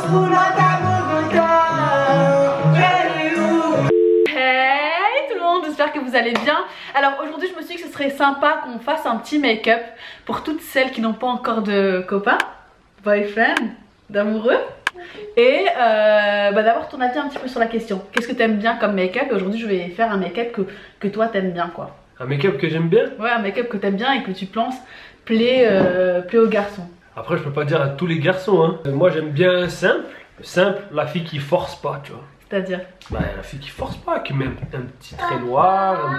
Hey tout le monde, j'espère que vous allez bien. Alors aujourd'hui je me suis dit que ce serait sympa qu'on fasse un petit make-up pour toutes celles qui n'ont pas encore de copain, boyfriend, d'amoureux. Et d'abord ton avis un petit peu sur la question. Qu'est-ce que t'aimes bien comme make-up? Et aujourd'hui je vais faire un make-up que toi t'aimes bien quoi. Un make-up que j'aime bien? Ouais, un make-up que t'aimes bien et que tu penses plaît aux garçons. Après je peux pas dire à tous les garçons hein. Moi j'aime bien simple, la fille qui force pas tu vois. C'est-à-dire? Bah la fille qui force pas, qui met un petit trait noir,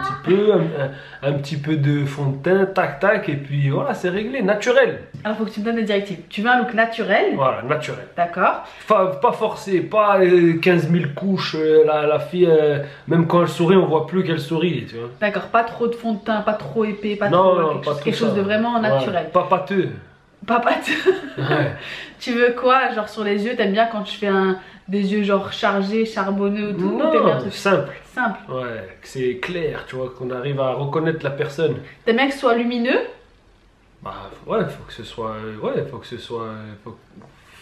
un petit peu de fond de teint, tac tac, et puis voilà c'est réglé, naturel. Alors faut que tu me donnes des directives. Tu veux un look naturel? Voilà, naturel. D'accord. Pas forcé, pas 15 000 couches, la fille, même quand elle sourit on voit plus qu'elle sourit, tu vois. D'accord, pas trop de fond de teint, pas trop épais, pas non, trop non, quelque chose de vraiment naturel. Ouais, pas pâteux. Pas pâteux. Ouais. Tu veux quoi? Genre sur les yeux, t'aimes bien quand tu fais des yeux genre chargés, charbonneux ou tout? Non, t'aimes bien simple. Simple. Ouais, que c'est clair, tu vois, qu'on arrive à reconnaître la personne. T'aimes bien que ce soit lumineux? Bah ouais, faut que ce soit,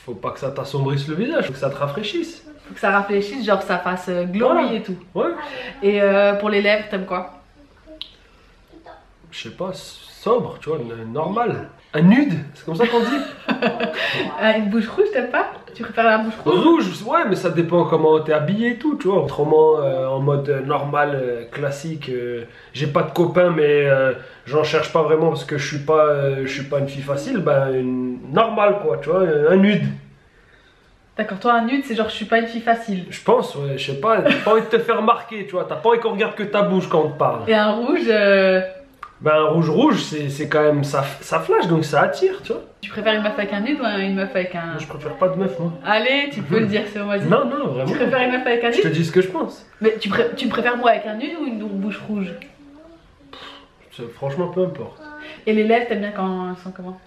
faut pas que ça t'assombrisse le visage, faut que ça te rafraîchisse. Faut que ça rafraîchisse, genre ça fasse glowy voilà. et tout. Ouais. Et pour les lèvres, t'aimes quoi? Je sais pas, sobre, tu vois, normal. Un nude, c'est comme ça qu'on dit. Une bouche rouge, t'aimes pas? Tu préfères la bouche rouge? Rouge, ouais, mais ça dépend comment t'es habillé et tout, tu vois. Autrement, en mode normal, classique, j'ai pas de copain, mais j'en cherche pas vraiment parce que je suis pas une fille facile, normal quoi, tu vois, un nude. D'accord, toi un nude, c'est genre je suis pas une fille facile. Je pense, ouais, je sais pas, t'as pas envie de te faire marquer, tu vois, t'as pas envie qu'on regarde que ta bouche quand on te parle. Et un rouge un rouge, c'est quand même, ça flash, donc ça attire, tu vois. Tu préfères une meuf avec un nude ou une meuf avec un... Je préfère pas de meuf, moi. Allez, tu peux le dire, c'est bon, vas-y. Non, non, vraiment. Tu préfères une meuf avec un nude? Je te dis ce que je pense. Mais tu me préfères moi avec un nude ou une bouche rouge? Franchement, peu importe. Et les lèvres, t'aimes bien quand elles sont comment?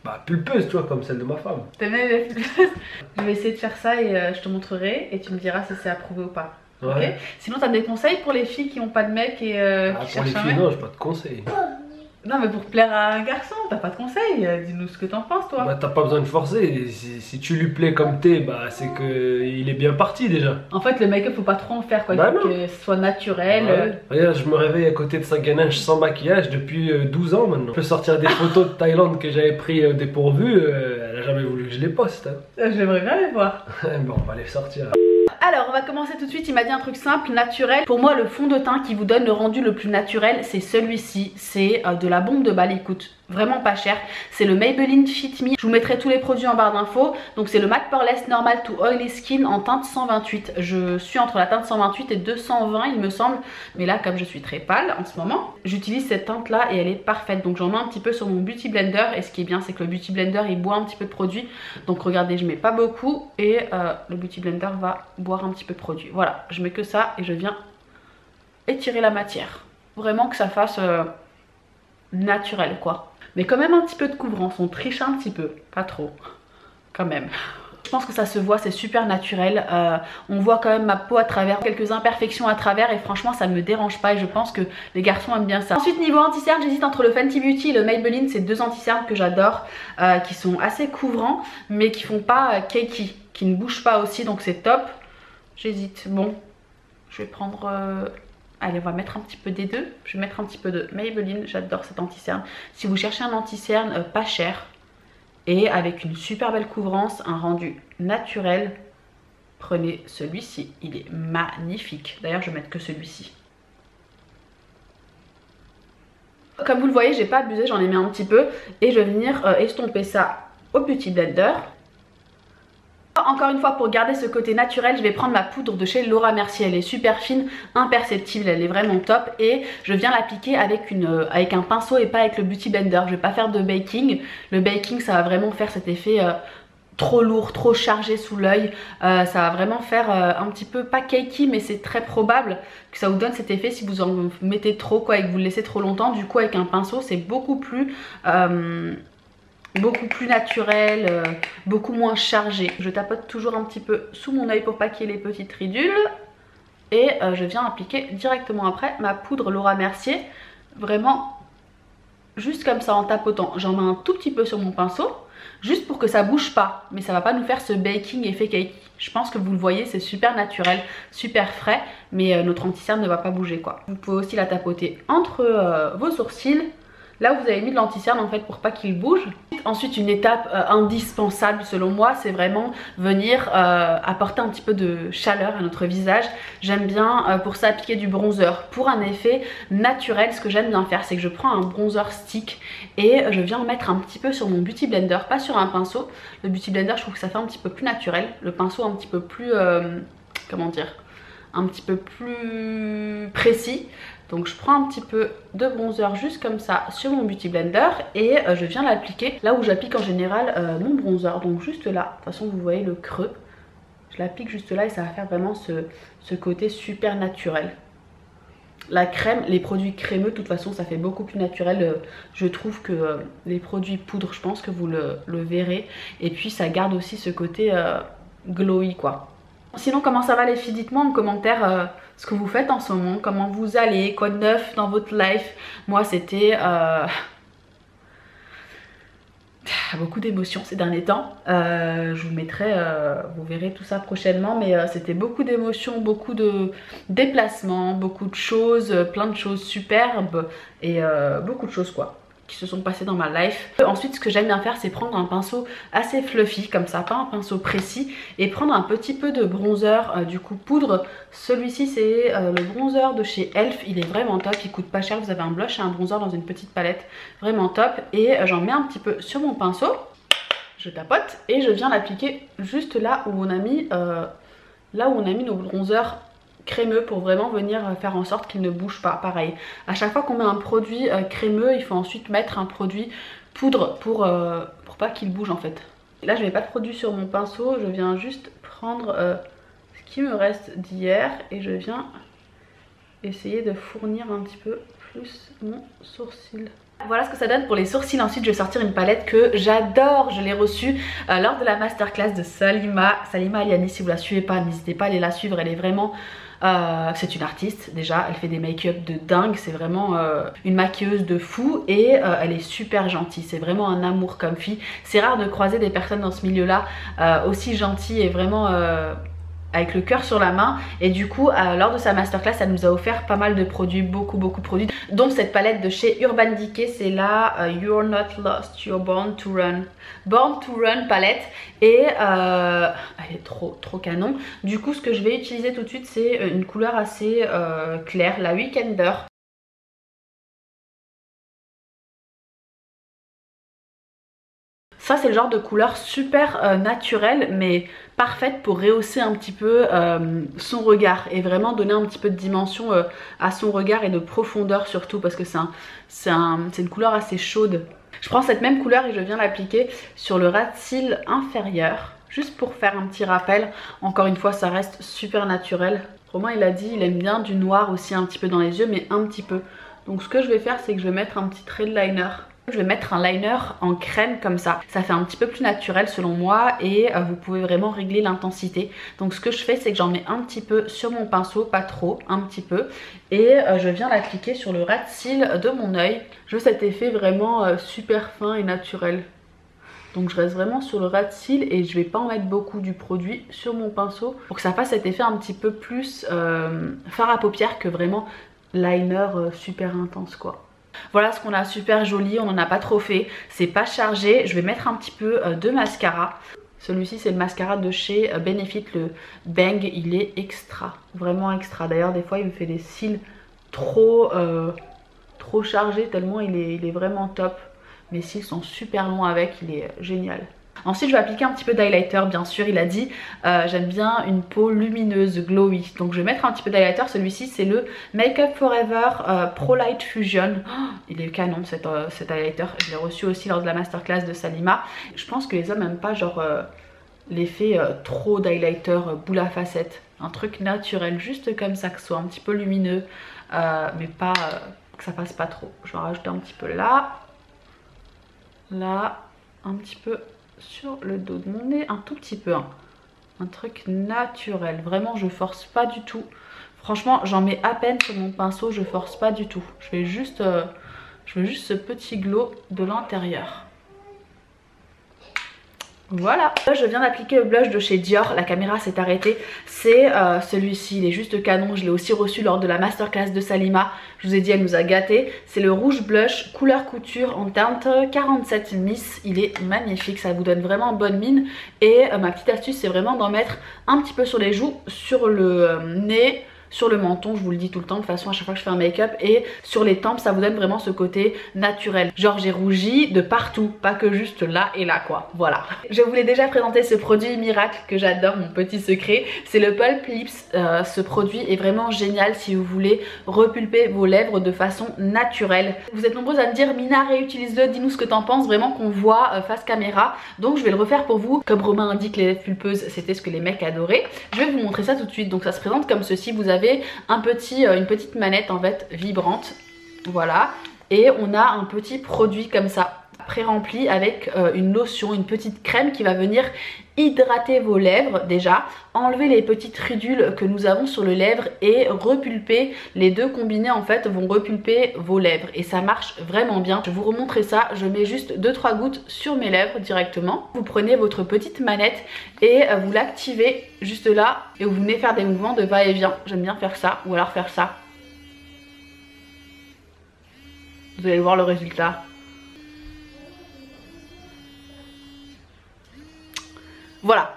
Bah, pulpeuse, tu vois, comme celle de ma femme. T'aimes bien les lèvres pulpeuses? Je vais essayer de faire ça et je te montrerai et tu me diras si c'est approuvé ou pas. Ouais. Okay. Sinon, t'as des conseils pour les filles qui n'ont pas de mec et qui pour les cherchent un filles, mec? non, j'ai pas de conseils. Non, mais pour plaire à un garçon, t'as pas de conseils. Dis-nous ce que t'en penses, toi. Bah, t'as pas besoin de forcer. Si tu lui plais comme t'es, bah, c'est que il est bien parti déjà. En fait, le make-up, faut pas trop en faire, quoi. Il Bah, faut que ce soit naturel. Ouais. Regarde, je me réveille à côté de sa ganache sans maquillage depuis 12 ans maintenant. Je peux sortir des photos de Thaïlande que j'avais pris dépourvues. Elle a jamais voulu que je les poste. Hein. J'aimerais bien les voir. Bon, on va les sortir. Alors on va commencer tout de suite, il m'a dit un truc simple, naturel. Pour moi le fond de teint qui vous donne le rendu le plus naturel c'est celui-ci. C'est de la bombe de balle, il coûte vraiment pas cher. C'est le Maybelline Fit Me. Je vous mettrai tous les produits en barre d'infos. Donc c'est le Matte Poreless Normal to Oily Skin en teinte 128. Je suis entre la teinte 128 et 220 il me semble. Mais là comme je suis très pâle en ce moment, j'utilise cette teinte là et elle est parfaite. Donc j'en mets un petit peu sur mon Beauty Blender. Et ce qui est bien c'est que le Beauty Blender il boit un petit peu de produit. Donc regardez je mets pas beaucoup et le Beauty Blender va boire un petit peu de produit. Voilà, je mets que ça et je viens étirer la matière. Vraiment que ça fasse naturel quoi. Mais quand même un petit peu de couvrance, on triche un petit peu, pas trop, quand même. Je pense que ça se voit, c'est super naturel. On voit quand même ma peau à travers, quelques imperfections à travers et franchement ça me dérange pas et je pense que les garçons aiment bien ça. Ensuite niveau anti-cerne, j'hésite entre le Fenty Beauty et le Maybelline. C'est deux anti-cernes que j'adore, qui sont assez couvrants mais qui font pas cakey, qui ne bougent pas aussi donc c'est top. J'hésite, bon, je vais prendre... Allez, on va mettre un petit peu des deux. Je vais mettre un petit peu de Maybelline, j'adore cet anti-cerne. Si vous cherchez un anti-cerne pas cher et avec une super belle couvrance, un rendu naturel, prenez celui-ci. Il est magnifique. D'ailleurs, je vais mettre que celui-ci. Comme vous le voyez, j'ai pas abusé, j'en ai mis un petit peu. Et je vais venir estomper ça au Beauty Blender. Encore une fois pour garder ce côté naturel je vais prendre ma poudre de chez Laura Mercier. Elle est super fine, imperceptible, elle est vraiment top. Et je viens l'appliquer avec un pinceau et pas avec le Beauty Blender. Je vais pas faire de baking. Le baking ça va vraiment faire cet effet trop lourd, trop chargé sous l'œil. Ça va vraiment faire un petit peu, pas cakey mais c'est très probable que ça vous donne cet effet si vous en mettez trop quoi et que vous le laissez trop longtemps. Du coup avec un pinceau c'est beaucoup plus naturel, beaucoup moins chargé. Je tapote toujours un petit peu sous mon œil pour pas qu'il y ait les petites ridules. Et je viens appliquer directement après ma poudre Laura Mercier. Vraiment juste comme ça en tapotant. J'en mets un tout petit peu sur mon pinceau. juste pour que ça bouge pas, mais ça va pas nous faire ce baking effet cake. Je pense que vous le voyez, c'est super naturel, super frais, mais notre anti-cerne ne va pas bouger quoi. Vous pouvez aussi la tapoter entre vos sourcils, là où vous avez mis de l'anti-cerne en fait pour pas qu'il bouge. Ensuite une étape indispensable selon moi, c'est vraiment venir apporter un petit peu de chaleur à notre visage. J'aime bien pour ça appliquer du bronzer pour un effet naturel. Ce que j'aime bien faire, c'est que je prends un bronzer stick et je viens en mettre un petit peu sur mon beauty blender, pas sur un pinceau. Le beauty blender, je trouve que ça fait un petit peu plus naturel, le pinceau un petit peu plus comment dire, un petit peu plus précis. Donc je prends un petit peu de bronzer juste comme ça sur mon beauty blender et je viens l'appliquer là où j'applique en général mon bronzer. Donc juste là, de toute façon vous voyez le creux. Je l'applique juste là et ça va faire vraiment ce côté super naturel. La crème, les produits crémeux de toute façon ça fait beaucoup plus naturel. Je trouve que les produits poudre, je pense que vous le verrez. Et puis ça garde aussi ce côté glowy quoi. Sinon comment ça va les filles, dites-moi en commentaire ce que vous faites en ce moment, comment vous allez, quoi de neuf dans votre life. Moi c'était beaucoup d'émotions ces derniers temps. Je vous mettrai, vous verrez tout ça prochainement, mais c'était beaucoup d'émotions, beaucoup de déplacements, beaucoup de choses, plein de choses superbes et beaucoup de choses quoi qui se sont passées dans ma life. Ensuite ce que j'aime bien faire c'est prendre un pinceau assez fluffy comme ça, pas un pinceau précis, et prendre un petit peu de bronzer du coup poudre. Celui-ci c'est le bronzer de chez Elf, il est vraiment top, il coûte pas cher, vous avez un blush et un bronzer dans une petite palette, vraiment top. Et j'en mets un petit peu sur mon pinceau, je tapote et je viens l'appliquer juste là où on a mis nos bronzers crémeux pour vraiment venir faire en sorte qu'il ne bouge pas. Pareil, à chaque fois qu'on met un produit crémeux, il faut ensuite mettre un produit poudre pour pas qu'il bouge en fait. Là je n'ai pas de produit sur mon pinceau, je viens juste prendre ce qui me reste d'hier et je viens essayer de fournir un petit peu plus mon sourcil. Voilà ce que ça donne pour les sourcils. Ensuite je vais sortir une palette que j'adore, je l'ai reçue lors de la masterclass de Salima Aliani. Si vous la suivez pas, n'hésitez pas à aller la suivre, elle est vraiment c'est une artiste déjà, elle fait des make-up de dingue, c'est vraiment une maquilleuse de fou et elle est super gentille, c'est vraiment un amour comme fille. C'est rare de croiser des personnes dans ce milieu là aussi gentilles et vraiment avec le cœur sur la main. Et du coup lors de sa masterclass elle nous a offert pas mal de produits, beaucoup de produits, dont cette palette de chez Urban Decay, c'est la You're Not Lost, You're Born to Run palette. Et elle est trop canon. Du coup ce que je vais utiliser tout de suite c'est une couleur assez claire, la Weekender. Ça c'est le genre de couleur super naturelle mais parfaite pour rehausser un petit peu son regard et vraiment donner un petit peu de dimension à son regard et de profondeur surtout, parce que c'est une couleur assez chaude. Je prends cette même couleur et je viens l'appliquer sur le ras de cils inférieur juste pour faire un petit rappel. Encore une fois ça reste super naturel. Romain il a dit il aime bien du noir aussi un petit peu dans les yeux, mais un petit peu. Donc ce que je vais faire c'est que je vais mettre un petit trait de liner. Je vais mettre un liner en crème comme ça fait un petit peu plus naturel selon moi et vous pouvez vraiment régler l'intensité. Donc ce que je fais c'est que j'en mets un petit peu sur mon pinceau, pas trop, un petit peu, et je viens l'appliquer sur le ras de cils de mon œil. Je veux cet effet vraiment super fin et naturel. Donc je reste vraiment sur le ras de cils et je vais pas en mettre beaucoup du produit sur mon pinceau pour que ça fasse cet effet un petit peu plus fard à paupières que vraiment liner super intense quoi. Voilà ce qu'on a, super joli, on n'en a pas trop fait, c'est pas chargé. Je vais mettre un petit peu de mascara. Celui-ci c'est le mascara de chez Benefit, le Bang, il est extra, vraiment extra. D'ailleurs des fois il me fait des cils trop chargés tellement il est vraiment top. Mes cils sont super longs avec, il est génial. Ensuite je vais appliquer un petit peu d'highlighter, bien sûr il a dit j'aime bien une peau lumineuse, glowy. Donc je vais mettre un petit peu d'highlighter, celui-ci c'est le Make Up Forever Pro Light Fusion. Il est canon cet highlighter, je l'ai reçu aussi lors de la masterclass de Salima. Je pense que les hommes n'aiment pas genre l'effet trop d'highlighter boule à facettes. Un truc naturel, juste comme ça, que ce soit un petit peu lumineux mais pas que ça passe pas trop. Je vais en rajouter un petit peu là, un petit peu sur le dos de mon nez, un tout petit peu, un truc naturel, vraiment je force pas du tout. Franchement j'en mets à peine sur mon pinceau, je force pas du tout. Je veux juste ce petit glow de l'intérieur. Voilà. Là je viens d'appliquer le blush de chez Dior, la caméra s'est arrêtée. C'est celui-ci, il est juste canon, je l'ai aussi reçu lors de la masterclass de Salima. Je vous ai dit, elle nous a gâtés. C'est le rouge blush couleur couture en teinte 47 Miss. Il est magnifique, ça vous donne vraiment bonne mine. Et ma petite astuce, c'est vraiment d'en mettre un petit peu sur les joues, sur le nez, sur le menton, je vous le dis tout le temps de toute façon à chaque fois que je fais un make-up, et sur les tempes, ça vous donne vraiment ce côté naturel. Genre j'ai rougi de partout, pas que juste là et là quoi, voilà. Je vous l'ai déjà présenté ce produit miracle que j'adore, mon petit secret, c'est le Pulp Lips. Ce produit est vraiment génial si vous voulez repulper vos lèvres de façon naturelle. Vous êtes nombreuses à me dire Mina réutilise-le, dis-nous ce que t'en penses, vraiment qu'on voit face caméra, donc je vais le refaire pour vous. Comme Romain indique, les lèvres pulpeuses c'était ce que les mecs adoraient. Je vais vous montrer ça tout de suite, donc ça se présente comme ceci. Vous avez une petite manette en fait vibrante, voilà, et on a un petit produit comme ça pré-rempli avec une lotion, une petite crème qui va venir hydrater vos lèvres déjà, enlever les petites ridules que nous avons sur les lèvres et repulper. Les deux combinés en fait vont repulper vos lèvres et ça marche vraiment bien. Je vais vous remontrer ça, je mets juste 2-3 gouttes sur mes lèvres directement. Vous prenez votre petite manette et vous l'activez juste là et vous venez faire des mouvements de va-et-vient. J'aime bien faire ça ou alors faire ça. Vous allez voir le résultat. Voilà,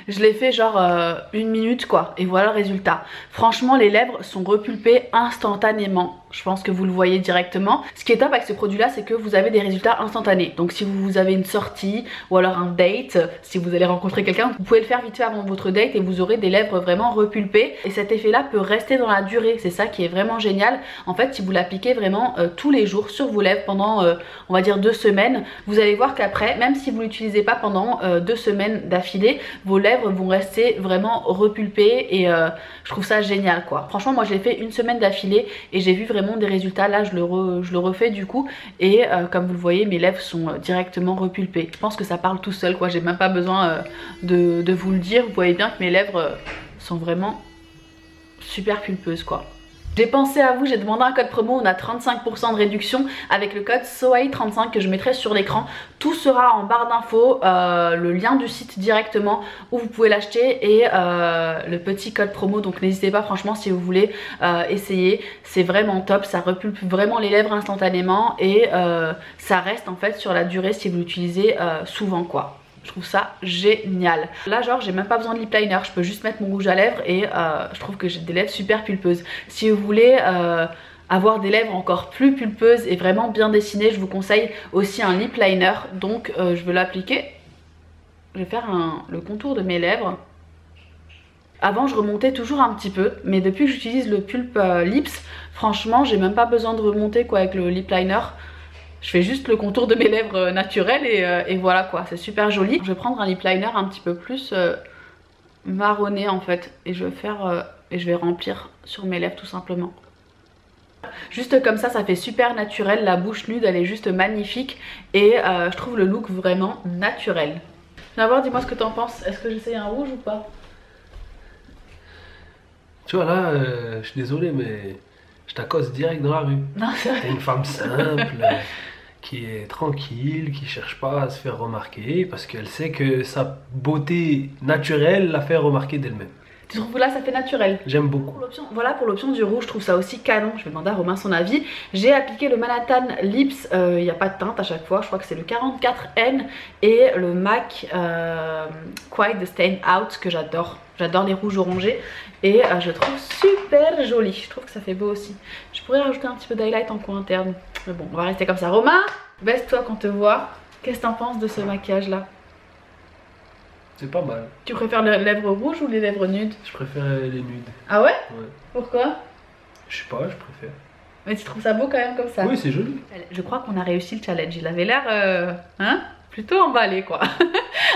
je l'ai fait genre 1 minute quoi, et voilà le résultat. Franchement les lèvres sont repulpées instantanément, je pense que vous le voyez directement. Ce qui est top avec ce produit là, c'est que vous avez des résultats instantanés. Donc si vous avez une sortie ou alors un date, si vous allez rencontrer quelqu'un, vous pouvez le faire vite fait avant votre date et vous aurez des lèvres vraiment repulpées. Et cet effet là peut rester dans la durée, c'est ça qui est vraiment génial. En fait si vous l'appliquez vraiment tous les jours sur vos lèvres pendant on va dire 2 semaines, vous allez voir qu'après, même si vous l'utilisez pas pendant 2 semaines d'affilée, vos lèvres vont rester vraiment repulpées et je trouve ça génial quoi. Franchement moi j'ai fait 1 semaine d'affilée et j'ai vu vraiment des résultats. Là je le refais du coup et comme vous le voyez mes lèvres sont directement repulpées. Je pense que ça parle tout seul quoi, j'ai même pas besoin de vous le dire. Vous voyez bien que mes lèvres sont vraiment super pulpeuses quoi. J'ai pensé à vous, j'ai demandé un code promo, on a 35% de réduction avec le code SOAI35 que je mettrai sur l'écran. Tout sera en barre d'infos, le lien du site directement où vous pouvez l'acheter et le petit code promo. Donc n'hésitez pas franchement si vous voulez essayer, c'est vraiment top, ça repulpe vraiment les lèvres instantanément et ça reste en fait sur la durée si vous l'utilisez souvent quoi. Je trouve ça génial. Là genre j'ai même pas besoin de lip liner, je peux juste mettre mon rouge à lèvres et je trouve que j'ai des lèvres super pulpeuses. Si vous voulez avoir des lèvres encore plus pulpeuses et vraiment bien dessinées, je vous conseille aussi un lip liner. Donc je vais l'appliquer. Je vais faire le contour de mes lèvres. Avant je remontais toujours un petit peu, mais depuis que j'utilise le Pulp Lips, franchement j'ai même pas besoin de remonter quoi avec le lip liner. Je fais juste le contour de mes lèvres naturelles et voilà quoi, c'est super joli. Je vais prendre un lip liner un petit peu plus marronné en fait et je vais faire et je vais remplir sur mes lèvres tout simplement. Juste comme ça, ça fait super naturel, la bouche nude elle est juste magnifique et je trouve le look vraiment naturel. Viens voir, dis-moi ce que t'en penses, est-ce que j'essaye un rouge ou pas? Tu vois là, je suis désolé mais je t'accoste direct dans la rue. Non, c'est vrai. T'es une femme simple. Qui est tranquille, qui cherche pas à se faire remarquer parce qu'elle sait que sa beauté naturelle la fait remarquer d'elle-même. Tu trouves que là ça fait naturel? J'aime beaucoup. Voilà pour l'option du rouge, je trouve ça aussi canon. Je vais demander à Romain son avis. J'ai appliqué le Manhattan Lips, il n'y a pas de teinte à chaque fois, je crois que c'est le 44N et le MAC Quiet the Stain Out que j'adore. J'adore les rouges orangés et je trouve super joli. Je trouve que ça fait beau aussi. Je pourrais rajouter un petit peu d'highlight en coin interne. Mais bon, on va rester comme ça. Romain, baisse-toi quand on te voit. Qu'est-ce que t'en penses de ce maquillage là? C'est pas mal. Tu préfères les lèvres rouges ou les lèvres nudes? Je préfère les nudes. Ah ouais? Ouais. Pourquoi? Je sais pas, je préfère. Mais tu trouves ça beau quand même comme ça? Oui, c'est joli. Je crois qu'on a réussi le challenge. Il avait l'air plutôt emballé quoi.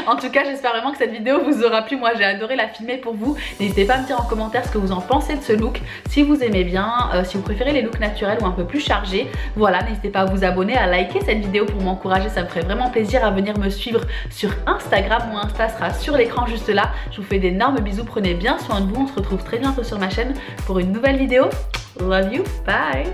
En tout cas j'espère vraiment que cette vidéo vous aura plu. Moi j'ai adoré la filmer pour vous. N'hésitez pas à me dire en commentaire ce que vous en pensez de ce look. Si vous aimez bien, si vous préférez les looks naturels ou un peu plus chargés. Voilà, n'hésitez pas à vous abonner, à liker cette vidéo pour m'encourager. Ça me ferait vraiment plaisir à venir me suivre sur Instagram. Mon Insta sera sur l'écran juste là. Je vous fais d'énormes bisous, prenez bien soin de vous. On se retrouve très bientôt sur ma chaîne pour une nouvelle vidéo. Love you, bye.